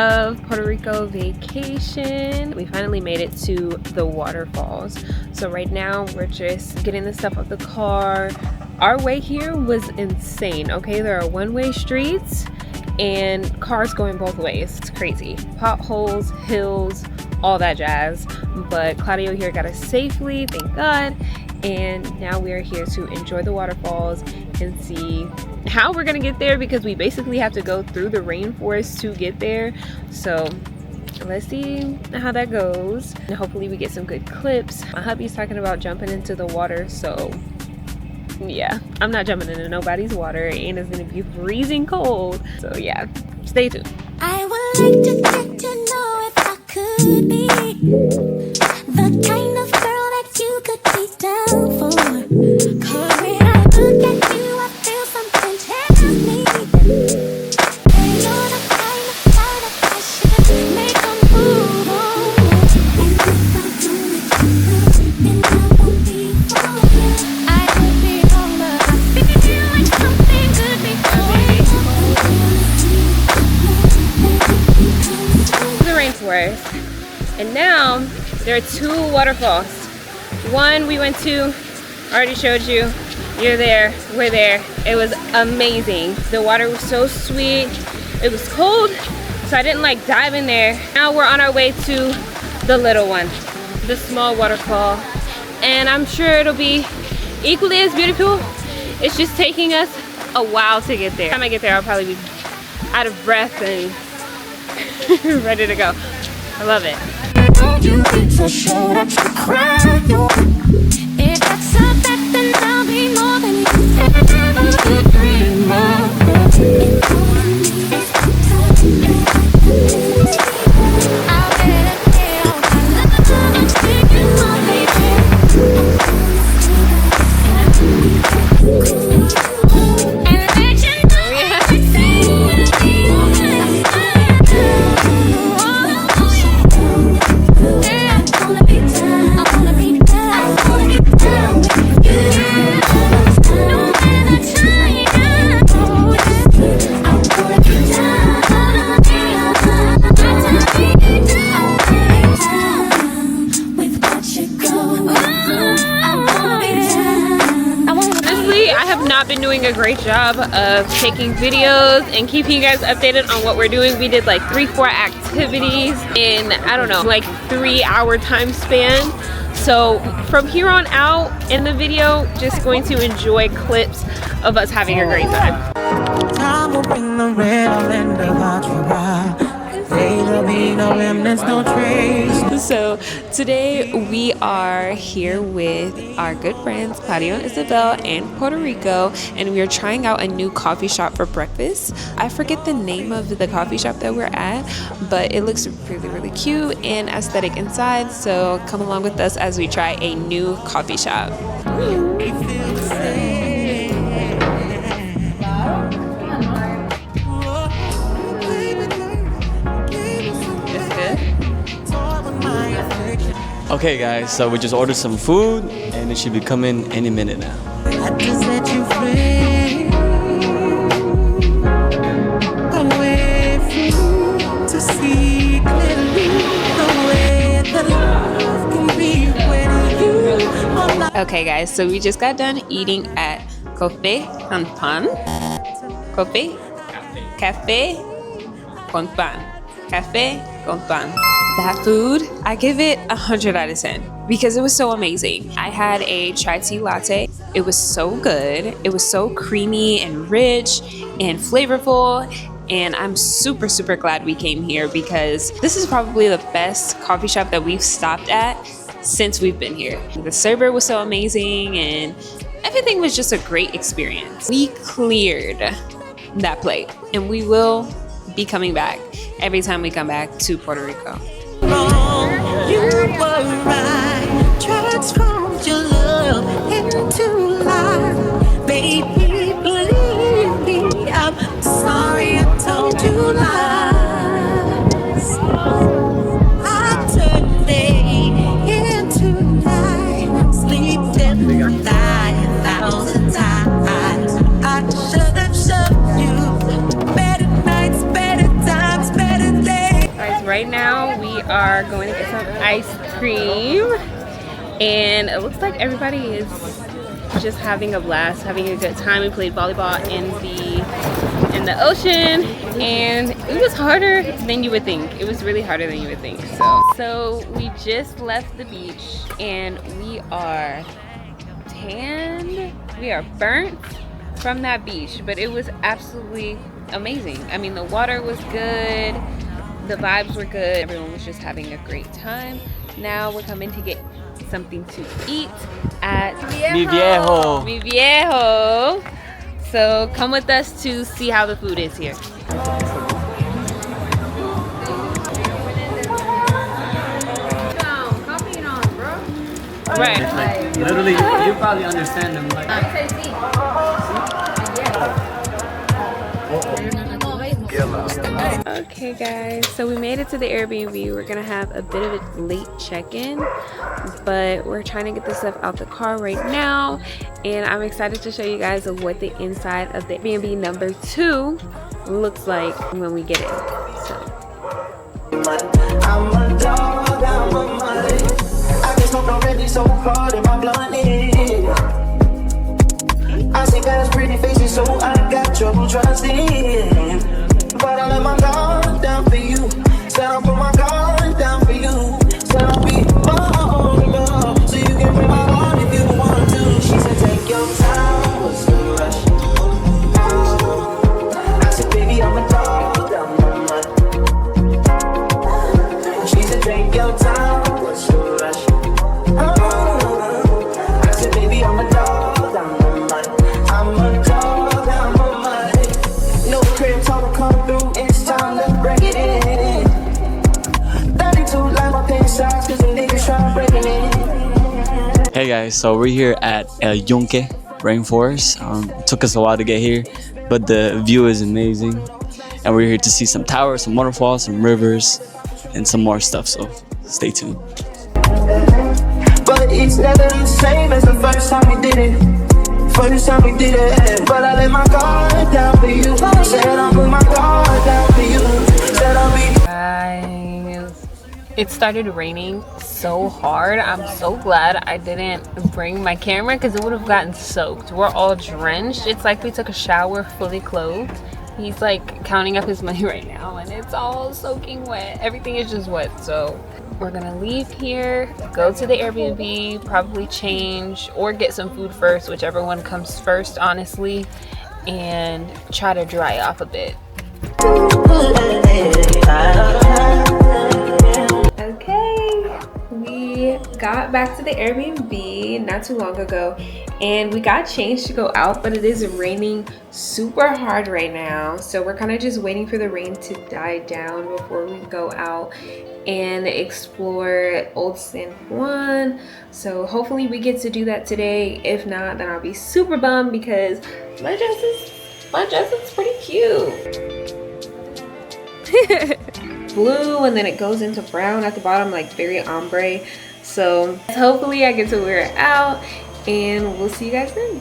of Puerto Rico vacation. We finally made it to the waterfalls. So right now we're just getting the stuff out the car. Our way here was insane, okay? There are one-way streets and cars going both ways. It's crazy. Potholes, hills, all that jazz. But Claudio here got us safely, thank God. And now we're here to enjoy the waterfalls and see how we're gonna get there, because we basically have to go through the rainforest to get there. So let's see how that goes, and hopefully we get some good clips. My hubby's talking about jumping into the water, so yeah, I'm not jumping into nobody's water, and it's gonna be freezing cold. So yeah, stay tuned. I would like to get to know if I could be the kind of girl that you could be down for. 'Cause when I look at you, I feel something tell me you're the kind of guy that I should make a move on. And if I don't let you go, then I won't be for you. I could be wrong, but I feel like something could be going on. The rainforest, and now there are two waterfalls. One we went to, already showed you. You're there, we're there. It was amazing. The water was so sweet. It was cold, so I didn't like dive in there. Now we're on our way to the little one, the small waterfall, and I'm sure it'll be equally as beautiful. It's just taking us a while to get there. By the time I get there, I'll probably be out of breath and ready to go. I love it. You need to show that you cry. If that's a fact, then I'll be more than you ever could dream of. I'll get it down. I'm sticking my baby. And let you know everything. Been doing a great job of taking videos and keeping you guys updated on what we're doing. We did like 3-4 activities in, I don't know, like 3-hour time span. So from here on out in the video, just going to enjoy clips of us having a great time. Time will bring the red and the So today we are here with our good friends Claudio and Isabel in Puerto Rico, and we are trying out a new coffee shop for breakfast. I forget the name of the coffee shop that we're at, but it looks really cute and aesthetic inside, so come along with us as we try a new coffee shop. Okay guys, so we just ordered some food and it should be coming any minute now. I just set you free, away from to see clearly the way that love can be when you are. Okay guys, so we just got done eating at Café con Pan. Café con Pan. Café con Pan. That food, I give it 100 out of 10 because it was so amazing. I had a chai tea latte. It was so good. It was so creamy and rich and flavorful. And I'm super glad we came here because this is probably the best coffee shop that we've stopped at since we've been here. The server was so amazing and everything was just a great experience. We cleared that plate and we will be coming back every time we come back to Puerto Rico. You were right, transformed your love into life. Baby, believe me, I'm sorry I told you lies. I turned day into night, sleep and die 1,000 times. I should have shown you better nights, better times, better days. ice cream, and it looks like everybody is just having a blast, having a good time. We played volleyball in the ocean, and it was harder than you would think. It was really harder than you would think. So we just left the beach, and we are tanned, we are burnt from that beach, but it was absolutely amazing. I mean, the water was good, the vibes were good, everyone was just having a great time. Now we're coming to get something to eat at Mi Viejo. Mi Viejo. So come with us to see how the food is here. Right. Like, literally, you probably understand them. Like, okay guys, so we made it to the Airbnb. We're gonna have a bit of a late check-in, but we're trying to get this stuff out the car right now, and I'm excited to show you guys what the inside of the Airbnb number 2 looks like when we get in. So hard in my blunt I see guys pretty faces, so I got trouble trusting. But I let my guard down for you. Said I'll put my guard down for you. Said I'll be vulnerable, so you can bring my heart if you want to. She said take your time, what's the rush? I said baby I'm a dog down my mind. She said take your time, what's the rush? I said baby I'm a dog down my mind. I'm a dog down my mind. No crib total come through, it's time to break it in. 32 like my pants size, cause the niggas try to break it in. hey guys, so we're here at El Yunque Rainforest. It took us a while to get here, but the view is amazing. And we're here to see some towers, some waterfalls, some rivers, and some more stuff, so stay tuned. But it's never the same as the first time we did it. First time we did it. But I let my guard down for you. Said I'll put my guard down for you. Said I'll be. Guys, it started raining so hard. I'm so glad I didn't bring my camera because it would have gotten soaked. We're all drenched. It's like we took a shower fully clothed. He's like counting up his money right now and it's all soaking wet. Everything is just wet. So we're gonna leave here, go to the Airbnb, probably change or get some food first, whichever one comes first, honestly, and try to dry off a bit. Okay, we got back to the Airbnb not too long ago and we got changed to go out, but it is raining super hard right now, so we're kind of just waiting for the rain to die down before we go out and explore Old San Juan. So hopefully we get to do that today. If not, then I'll be super bummed because my dress is pretty cute. Blue and then it goes into brown at the bottom, like very ombre. So hopefully I get to wear it out and we'll see you guys then.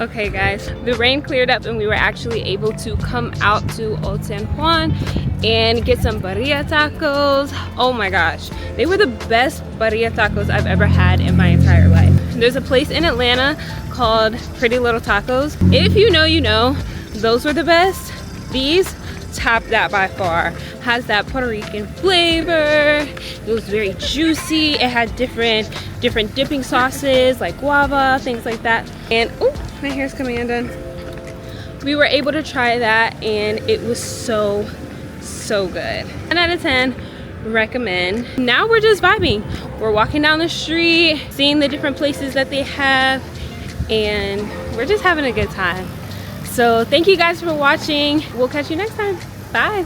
Okay guys, the rain cleared up and we were actually able to come out to Old San Juan and get some birria tacos. Oh my gosh, they were the best birria tacos I've ever had in my entire life. There's a place in Atlanta called Pretty Little Tacos. If you know, you know. Those were the best. These top that by far. Has that Puerto Rican flavor. It was very juicy. It had different dipping sauces like guava, things like that. And oh, my hair's coming undone. We were able to try that and it was so good. 10 out of 10, recommend. Now we're just vibing. We're walking down the street, seeing the different places that they have, and we're just having a good time. So thank you guys for watching. We'll catch you next time. Bye.